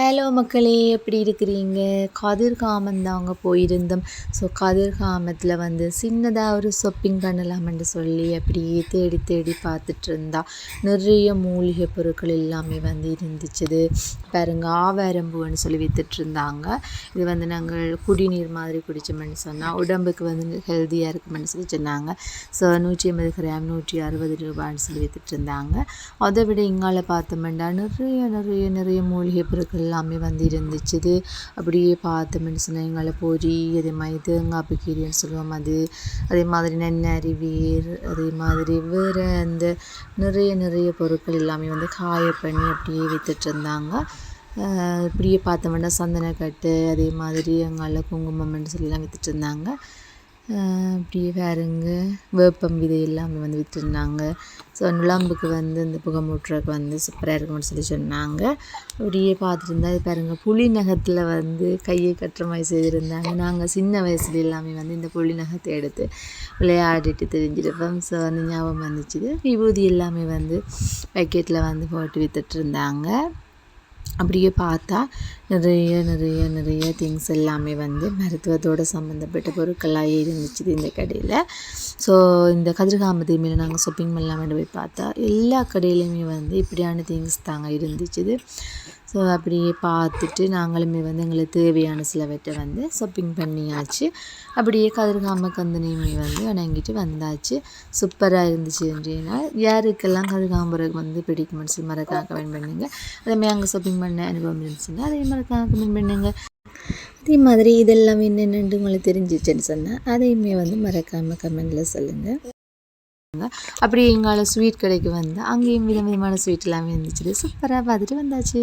Hello மக்களே, எப்படி இருக்கிறீங்க? கதிர்காமம் தாங்க போயிருந்தோம். ஸோ கதிர்காமத்தில் வந்து சின்னதாக ஒரு ஷாப்பிங் பண்ணலாம்னு சொல்லி அப்படியே தேடி தேடி பார்த்துட்டு இருந்தா நிறைய மூலிகை பொருட்கள் எல்லாமே வந்து இருந்துச்சு. பாருங்க, ஆவாரம்பூன்னு சொல்லி வித்துட்டு இருந்தாங்க. இது வந்து நாங்கள் குடிநீர் மாதிரி குடித்தோம்னு சொன்னால் உடம்புக்கு வந்து ஹெல்த்தியாக இருக்குமென்னு சொல்லி சொன்னாங்க. ஸோ 150 கிராம் 160 ரூபான்னு சொல்லி வித்துட்டு இருந்தாங்க. அதை விட இங்கால பார்த்தோம்னா நிறைய மூலிகை பொருட்கள் எல்லாமே வந்து இருந்துச்சு. அப்படியே பார்த்தோம்னு சொன்னால் எங்களை பொரி, அதே மாதிரி தேங்காய் பிக்கீரின்னு சொல்லுவோம், அதே மாதிரி நென்னரி வேர், அதே மாதிரி வேறு அந்த நிறைய பொருட்கள் எல்லாமே வந்து காய பண்ணி அப்படியே வித்துட்டு இருந்தாங்க. இப்படியே பார்த்தோம்னா சந்தனக்கட்டு, அதே மாதிரி எங்களை குங்குமம்னு சொல்லலாம் வித்துட்டு இருந்தாங்க. இப்படியே வேறுங்க வேப்பம் விதை எல்லாமே வந்து விற்றுருந்தாங்க. ஸோ நுழம்புக்கு வந்து இந்த புகை மூட்டுறதுக்கு வந்து சூப்பராக இருக்கும்னு சொல்லி சொன்னாங்க. அப்படியே பார்த்துட்டு இருந்தால் இது பாருங்க, புளி நகத்தில் வந்து கையை கட்டுற மாதிரி செய்திருந்தாங்க. நாங்கள் சின்ன வயசுல எல்லாமே வந்து இந்த புளி நகத்தை எடுத்து விளையாடிட்டு தெரிஞ்சிருப்போம். ஸோ அந்த ஞாபகம் வந்துச்சு. விபூதி எல்லாமே வந்து பேக்கெட்டில் வந்து போட்டு வித்துட்டு இருந்தாங்க. அப்படியே பார்த்தா நிறைய திங்ஸ் எல்லாமே வந்து மருத்துவத்தோடு சம்மந்தப்பட்ட பொருட்களாக இருந்துச்சு இந்த கடையில். ஸோ இந்த கதிர்காமத்து மேலே நாங்கள் ஷாப்பிங் பண்ணலாம்னு போய் பார்த்தா எல்லா கடையிலையுமே வந்து இப்படியான திங்ஸ் தாங்க இருந்துச்சு. ஸோ அப்படியே பார்த்துட்டு நாங்களுமே வந்து எங்களுக்கு தேவையான சிலவற்றை வந்து ஷாப்பிங் பண்ணியாச்சு. அப்படியே கதிர்காம கந்தனையுமே வந்து வணங்கிட்டு வந்தாச்சு. சூப்பராக இருந்துச்சு. என்றால் யாருக்கெல்லாம் கதிர்காம்புறதுக்கு வந்து பிடிக்குமென்னு சொல்லி மறக்காம கமெண்ட் பண்ணுங்க. அதேமாதிரி அங்கே ஷாப்பிங் பண்ண அனுபவம் இருந்துச்சுன்னா அதே மறக்காம கமெண்ட் பண்ணுங்க. அதே மாதிரி இதெல்லாம் என்னென்னு உங்களுக்கு தெரிஞ்சிச்சுன்னு சொன்னால் அதையுமே வந்து மறக்காமல் கமெண்டில் சொல்லுங்கள். அப்படி எங்களை ஸ்வீட் கடைக்கு வந்து அங்கேயும் விதமான ஸ்வீட் எல்லாமே இருந்துச்சு. சூப்பராக பார்த்துட்டு வந்தாச்சு.